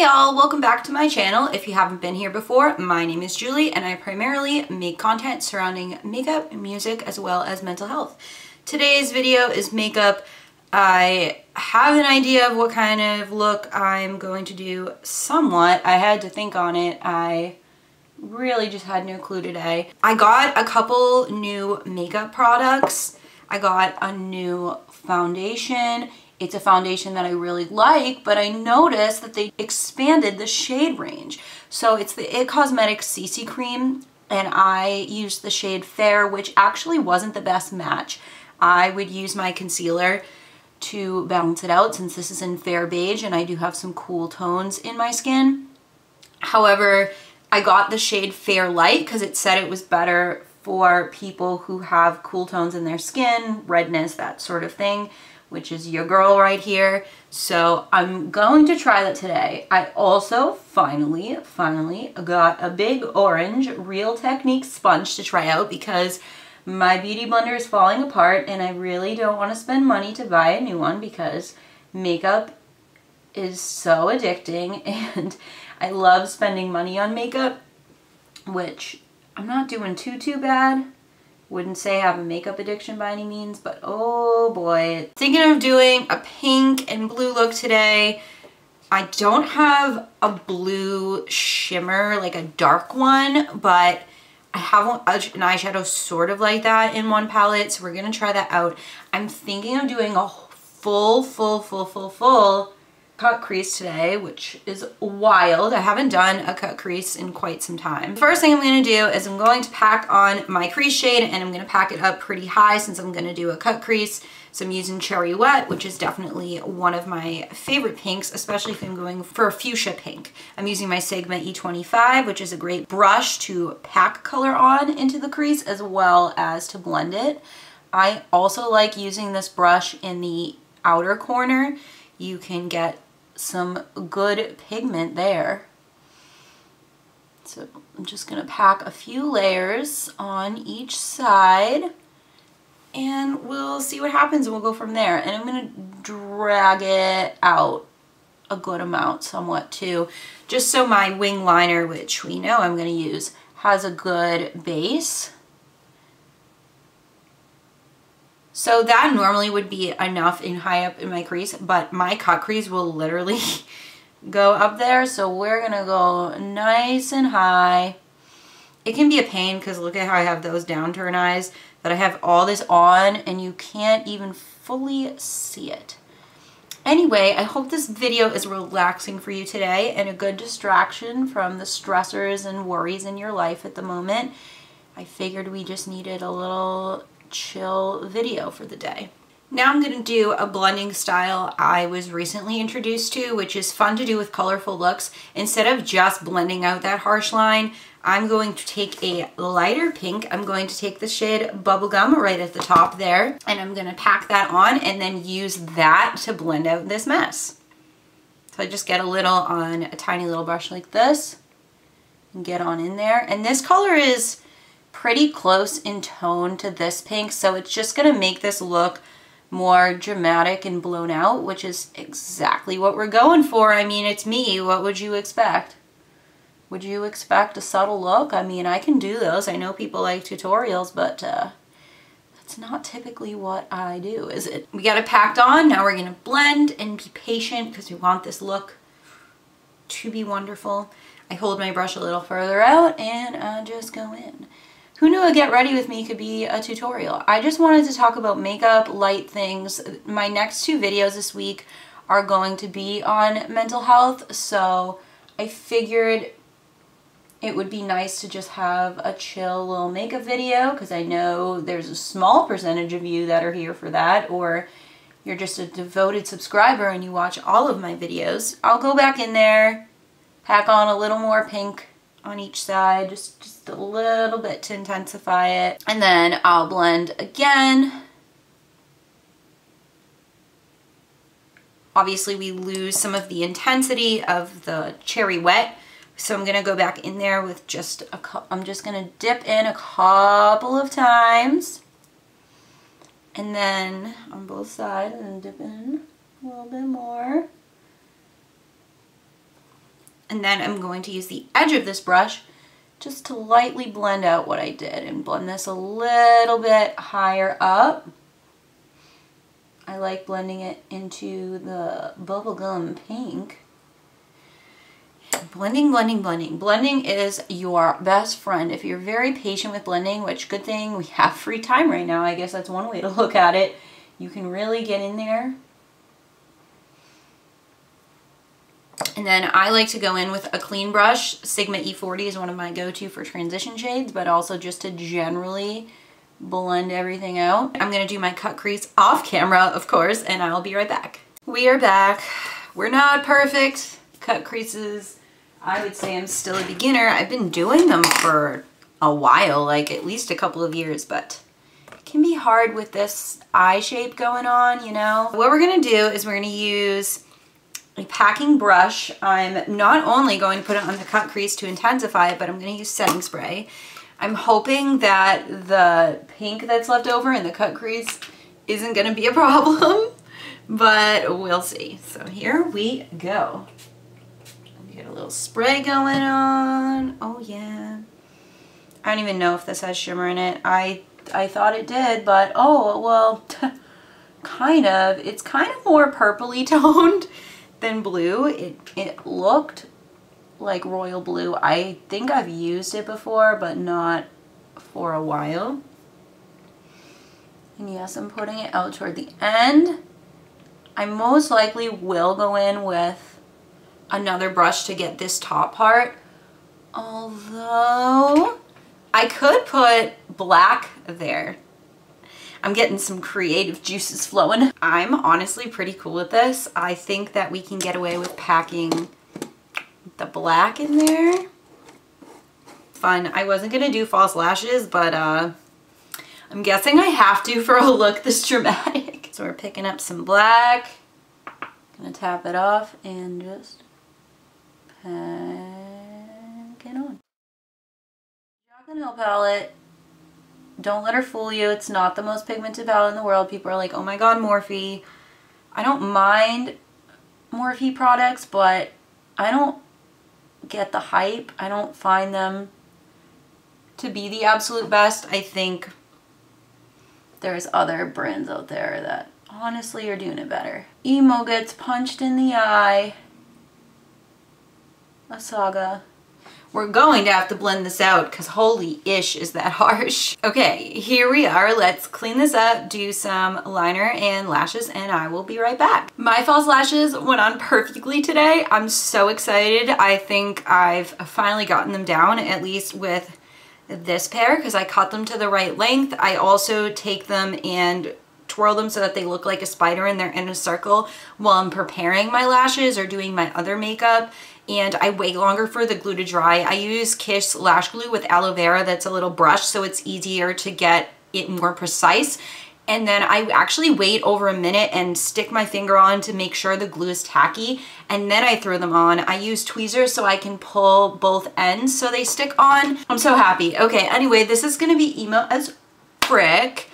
Hey y'all, welcome back to my channel. If you haven't been here before, my name is Julie and I primarily make content surrounding makeup, music, as well as mental health. Today's video is makeup. I have an idea of what kind of look I'm going to do somewhat. I had to think on it. I really just had no clue today. I got a couple new makeup products. I got a new foundation. It's a foundation that I really like, but I noticed that they expanded the shade range. So it's the It Cosmetics CC Cream, and I used the shade Fair, which actually wasn't the best match. I would use my concealer to balance it out since this is in Fair Beige and I do have some cool tones in my skin. However, I got the shade Fair Light because it said it was better for people who have cool tones in their skin, redness, that sort of thing, which is your girl right here. So I'm going to try that today. I also finally got a big orange Real Techniques sponge to try out because my beauty blender is falling apart and I really don't want to spend money to buy a new one because makeup is so addicting and I love spending money on makeup, which I'm not doing too bad. Wouldn't say I have a makeup addiction by any means, but oh boy. Thinking of doing a pink and blue look today. I don't have a blue shimmer, like a dark one, but I have an eyeshadow sort of like that in one palette, so we're gonna try that out. I'm thinking of doing a full cut crease today, which is wild. I haven't done a cut crease in quite some time. The first thing I'm going to do is I'm going to pack on my crease shade and I'm going to pack it up pretty high since I'm going to do a cut crease. So I'm using Cherry Wet, which is definitely one of my favorite pinks, especially if I'm going for a fuchsia pink. I'm using my Sigma E25, which is a great brush to pack color on into the crease as well as to blend it. I also like using this brush in the outer corner. You can get some good pigment there. So I'm just gonna pack a few layers on each side and we'll see what happens and we'll go from there. And I'm gonna drag it out a good amount somewhat too, just so my wing liner, which we know I'm gonna use, has a good base. So that normally would be enough in high up in my crease, but my cut crease will literally go up there. So we're gonna go nice and high. It can be a pain because look at how I have those downturn eyes, that I have all this on and you can't even fully see it. Anyway, I hope this video is relaxing for you today and a good distraction from the stressors and worries in your life at the moment. I figured we just needed a little chill video for the day. Now I'm going to do a blending style I was recently introduced to, which is fun to do with colorful looks. Instead of just blending out that harsh line, I'm going to take a lighter pink. I'm going to take the shade Bubblegum right at the top there, and I'm going to pack that on and then use that to blend out this mess. So I just get a little on a tiny little brush like this and get on in there. And this color is pretty close in tone to this pink, so it's just gonna make this look more dramatic and blown out, which is exactly what we're going for. I mean, it's me. What would you expect? Would you expect a subtle look? I mean, I can do those. I know people like tutorials, but that's not typically what I do, is it? We got it packed on. Now we're gonna blend and be patient because we want this look to be wonderful. I hold my brush a little further out and I just go in. Who knew a get ready with me could be a tutorial? I just wanted to talk about makeup, light things. My next two videos this week are going to be on mental health, so I figured it would be nice to just have a chill little makeup video because I know there's a small percentage of you that are here for that, or you're just a devoted subscriber and you watch all of my videos. I'll go back in there, pack on a little more pink on each side, just a little bit to intensify it. And then I'll blend again. Obviously we lose some of the intensity of the Cherry Wet, so I'm gonna go back in there with just I'm just gonna dip in a couple of times. And then on both sides and dip in a little bit more. And then I'm going to use the edge of this brush just to lightly blend out what I did and blend this a little bit higher up. I like blending it into the bubblegum pink. Blending, blending, blending. Blending is your best friend. If you're very patient with blending, which good thing we have free time right now, I guess that's one way to look at it. You can really get in there. And then I like to go in with a clean brush. Sigma E40 is one of my go-to for transition shades, but also just to generally blend everything out. I'm going to do my cut crease off camera, of course, and I'll be right back. We are back. We're not perfect. Cut creases, I would say I'm still a beginner. I've been doing them for a while, like at least a couple of years, but it can be hard with this eye shape going on, you know? What we're going to do is we're going to use a packing brush. I'm not only going to put it on the cut crease to intensify it, but I'm going to use setting spray. I'm hoping that the pink that's left over in the cut crease isn't going to be a problem, but we'll see. So here we go. Get a little spray going on. Oh yeah. I don't even know if this has shimmer in it. I thought it did, but oh, well, kind of. It's kind of more purpley toned than blue. It looked like royal blue. I think I've used it before, but not for a while. And yes, I'm putting it out toward the end. I most likely will go in with another brush to get this top part, although I could put black there. I'm getting some creative juices flowing. I'm honestly pretty cool with this. I think that we can get away with packing the black in there. Fun. I wasn't gonna do false lashes, but I'm guessing I have to for a look this dramatic. So we're picking up some black. Gonna tap it off and just pack it on. Chocolate nail palette. Don't let her fool you. It's not the most pigmented palette in the world. People are like, oh my god, Morphe. I don't mind Morphe products, but I don't get the hype. I don't find them to be the absolute best. I think there's other brands out there that honestly are doing it better. Emo gets punched in the eye. A saga. We're going to have to blend this out because holy ish is that harsh. Okay, here we are. Let's clean this up, do some liner and lashes, and I will be right back. My false lashes went on perfectly today. I'm so excited. I think I've finally gotten them down, at least with this pair, because I cut them to the right length. I also take them and twirl them so that they look like a spider and they're in a circle while I'm preparing my lashes or doing my other makeup. And I wait longer for the glue to dry. I use Kiss lash glue with aloe vera that's a little brush, so it's easier to get it more precise. And then I actually wait over a minute and stick my finger on to make sure the glue is tacky, and then I throw them on. I use tweezers so I can pull both ends so they stick on. I'm so happy. Okay, anyway, this is gonna be emo as frick.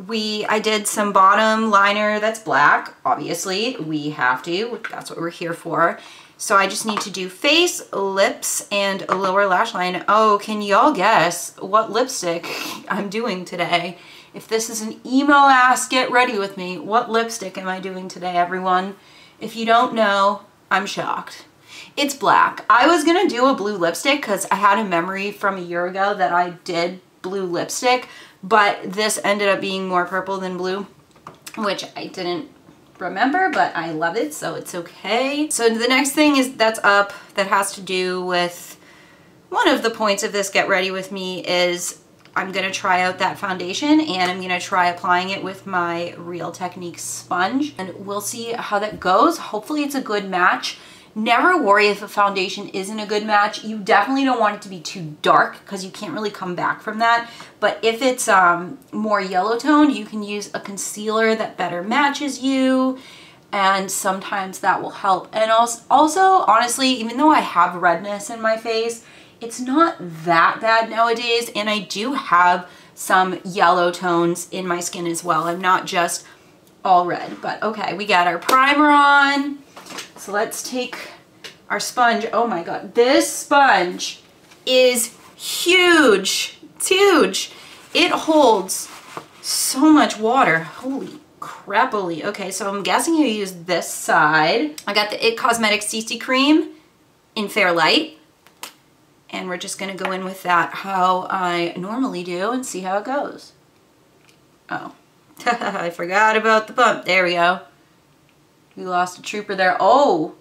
I did some bottom liner that's black, obviously. We have to, that's what we're here for. So I just need to do face, lips, and a lower lash line. Oh, can y'all guess what lipstick I'm doing today? If this is an emo ass, get ready with me. What lipstick am I doing today, everyone? If you don't know, I'm shocked. It's black. I was gonna do a blue lipstick because I had a memory from a year ago that I did blue lipstick, but this ended up being more purple than blue, which I didn't remember, but I love it, so it's okay. So the next thing is that has to do with one of the points of this get ready with me is I'm gonna try out that foundation and I'm gonna try applying it with my Real Techniques sponge, and we'll see how that goes. Hopefully it's a good match. Never worry if a foundation isn't a good match. You definitely don't want it to be too dark because you can't really come back from that. But if it's more yellow toned, you can use a concealer that better matches you, and sometimes that will help. And also, honestly, even though I have redness in my face, it's not that bad nowadays, and I do have some yellow tones in my skin as well. I'm not just all red. But okay, we got our primer on. So let's take our sponge. Oh my God, this sponge is huge. It's huge. It holds so much water. Holy crappily. Okay, so I'm guessing you use this side. I got the It Cosmetics CC Cream in Fair Light. And we're just gonna go in with that how I normally do and see how it goes. Oh, I forgot about the pump. There we go. We lost a trooper there. Oh!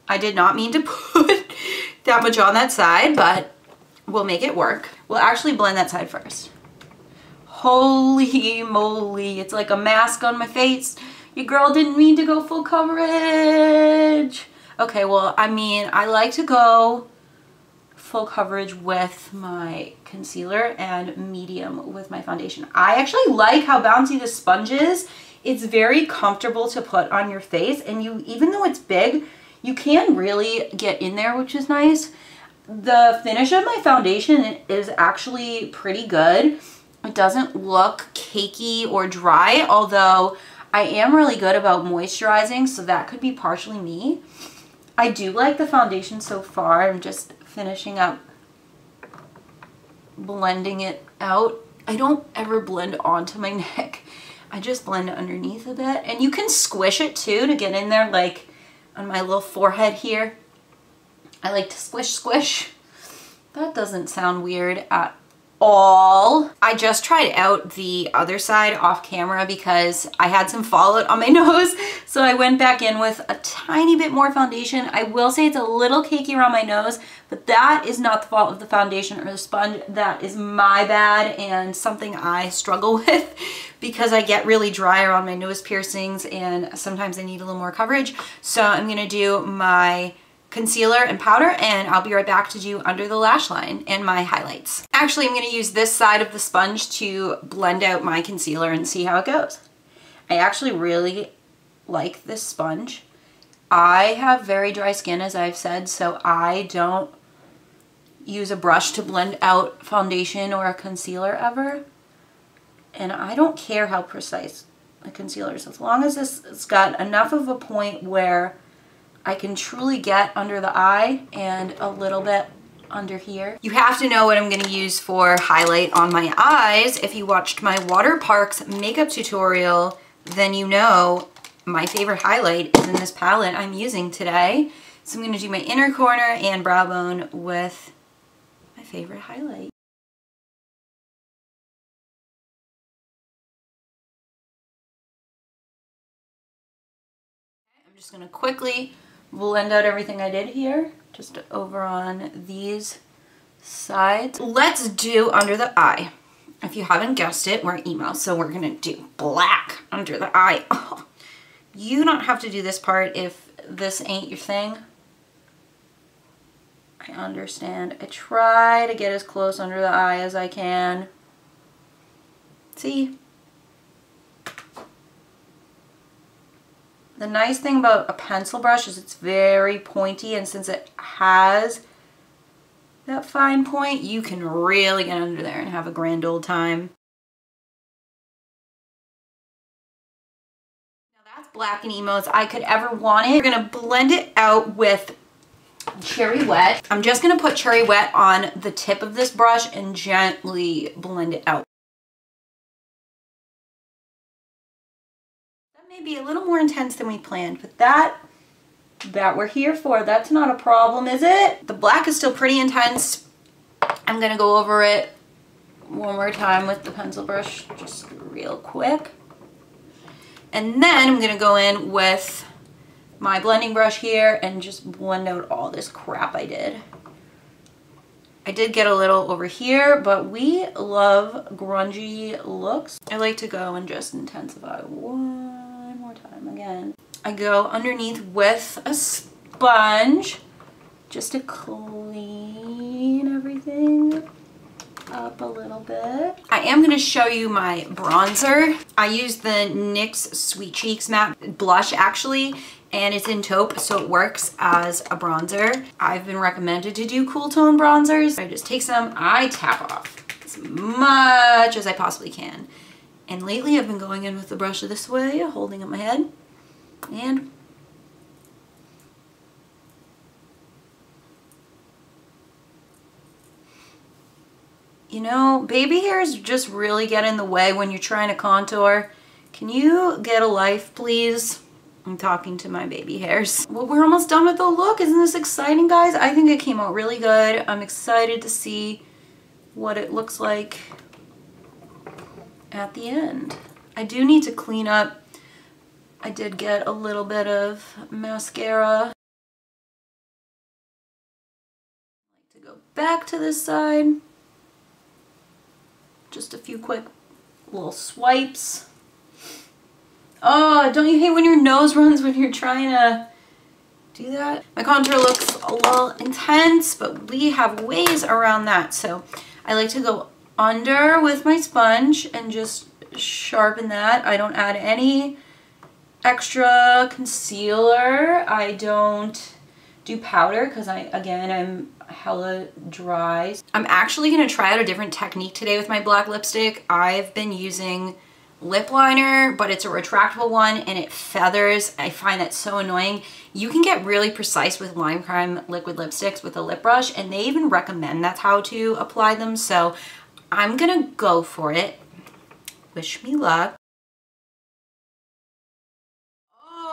I did not mean to put that much on that side, but we'll make it work. We'll actually blend that side first. Holy moly, it's like a mask on my face. Your girl didn't mean to go full coverage. Okay, well, I mean, I like to go full coverage with my concealer and medium with my foundation. I actually like how bouncy the sponge is. It's very comfortable to put on your face, and you, even though it's big, you can really get in there, which is nice. The finish of my foundation is actually pretty good. It doesn't look cakey or dry, although I am really good about moisturizing, so that could be partially me. I do like the foundation so far. I'm just finishing up blending it out. I don't ever blend onto my neck. I just blend underneath a bit. And you can squish it too to get in there, like on my little forehead here. I like to squish, squish. That doesn't sound weird at all. I just tried out the other side off camera because I had some fallout on my nose, so I went back in with a tiny bit more foundation. I will say it's a little cakey around my nose, but that is not the fault of the foundation or the sponge. That is my bad and something I struggle with because I get really dry around my nose piercings and sometimes I need a little more coverage. So I'm gonna do my concealer and powder, and I'll be right back to do under the lash line and my highlights. Actually, I'm going to use this side of the sponge to blend out my concealer and see how it goes. I actually really like this sponge. I have very dry skin, as I've said, so I don't use a brush to blend out foundation or a concealer ever. And I don't care how precise the concealer is, as long as it's got enough of a point where I can truly get under the eye and a little bit under here. You have to know what I'm gonna use for highlight on my eyes. If you watched my Water Parks makeup tutorial, then you know my favorite highlight is in this palette I'm using today. So I'm gonna do my inner corner and brow bone with my favorite highlight. I'm just gonna quickly blend out everything I did here, just over on these sides. Let's do under the eye. If you haven't guessed it, we're emo, so we're gonna do black under the eye. Oh, you don't have to do this part if this ain't your thing. I understand. I try to get as close under the eye as I can. See? The nice thing about a pencil brush is it's very pointy, and since it has that fine point, you can really get under there and have a grand old time. Now that's black and emo as I could ever want it. We're gonna blend it out with Cherry Wet. I'm just gonna put Cherry Wet on the tip of this brush and gently blend it out. Be a little more intense than we planned, but that we're here for. That's not a problem, is it? The black is still pretty intense. I'm gonna go over it one more time with the pencil brush, just real quick. And then I'm gonna go in with my blending brush here and just blend out all this crap I did. I did get a little over here, but we love grungy looks. I like to go and just intensify one more time again. I go underneath with a sponge just to clean everything up a little bit. I am going to show you my bronzer. I use the NYX Sweet Cheeks matte blush actually, and it's in taupe, so it works as a bronzer. I've been recommended to do cool tone bronzers. I just take some, I tap off as much as I possibly can. And lately I've been going in with the brush this way, holding up my head. And you know, baby hairs just really get in the way when you're trying to contour. Can you get a life, please? I'm talking to my baby hairs. Well, we're almost done with the look. Isn't this exciting, guys? I think it came out really good. I'm excited to see what it looks like at the end. I do need to clean up. I did get a little bit of mascara. I like to go back to this side. Just a few quick little swipes. Oh, don't you hate when your nose runs when you're trying to do that? My contour looks a little intense, but we have ways around that. So I like to go under with my sponge and just sharpen that. I don't add any extra concealer. I don't do powder because I'm hella dry. I'm actually gonna try out a different technique today with my black lipstick. I've been using lip liner, but it's a retractable one and it feathers. I find that so annoying. You can get really precise with Lime Crime liquid lipsticks with a lip brush, and they even recommend that's how to apply them. So I'm gonna go for it. Wish me luck.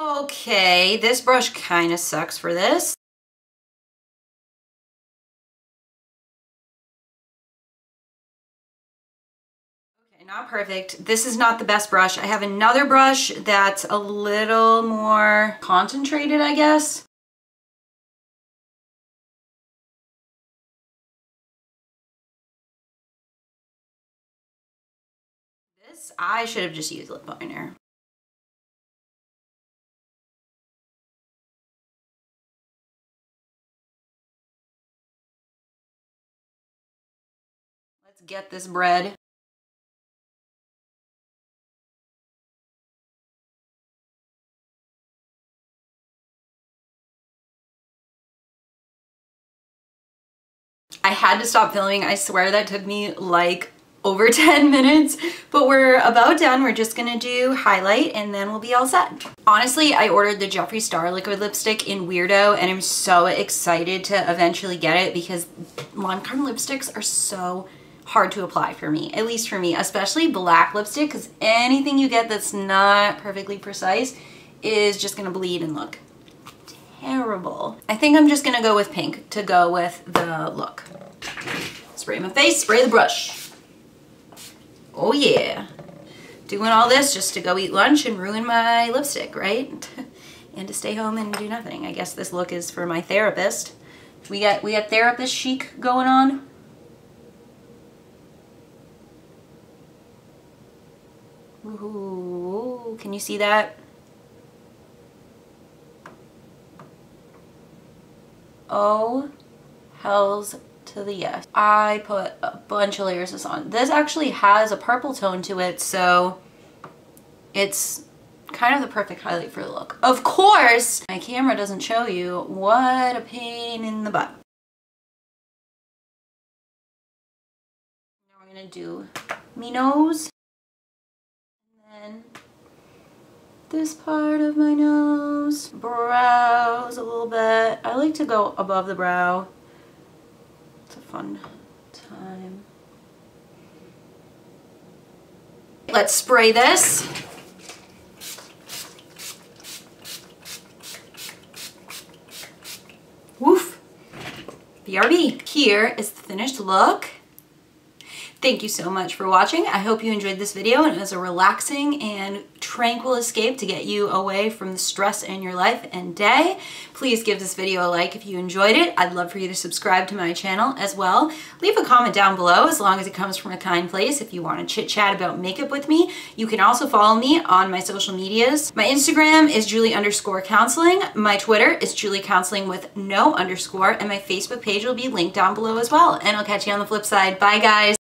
Okay, this brush kind of sucks for this. Not perfect. This is not the best brush. I have another brush that's a little more concentrated, I guess. This, I should have just used lip liner. Let's get this bread. I had to stop filming. I swear that took me like over 10 minutes, but we're about done. We're just gonna do highlight and then we'll be all set. Honestly, I ordered the Jeffree Star liquid lipstick in Weirdo and I'm so excited to eventually get it because Lime Crime lipsticks are so hard to apply for me, at least for me, especially black lipstick, because anything you get that's not perfectly precise is just gonna bleed and look terrible. I think I'm just gonna go with pink to go with the look. Spray my face, spray the brush. Oh yeah. Doing all this just to go eat lunch and ruin my lipstick, right? And to stay home and do nothing. I guess this look is for my therapist. We got therapist chic going on. Ooh, can you see that? Oh, hells to the yes. I put a bunch of layers of this on. This actually has a purple tone to it, so it's kind of the perfect highlight for the look. Of course, my camera doesn't show you. What a pain in the butt. Now we're gonna do me nose. And then this part of my nose, brows a little bit. I like to go above the brow. It's a fun time. Let's spray this. Woof. BRB. Here is the finished look. Thank you so much for watching. I hope you enjoyed this video and it was a relaxing and tranquil escape to get you away from the stress in your life and day. Please give this video a like if you enjoyed it. I'd love for you to subscribe to my channel as well. Leave a comment down below as long as it comes from a kind place if you want to chit chat about makeup with me. You can also follow me on my social medias. My Instagram is Julie_counseling. My Twitter is JulieCounseling with no underscore, and my Facebook page will be linked down below as well. And I'll catch you on the flip side. Bye guys.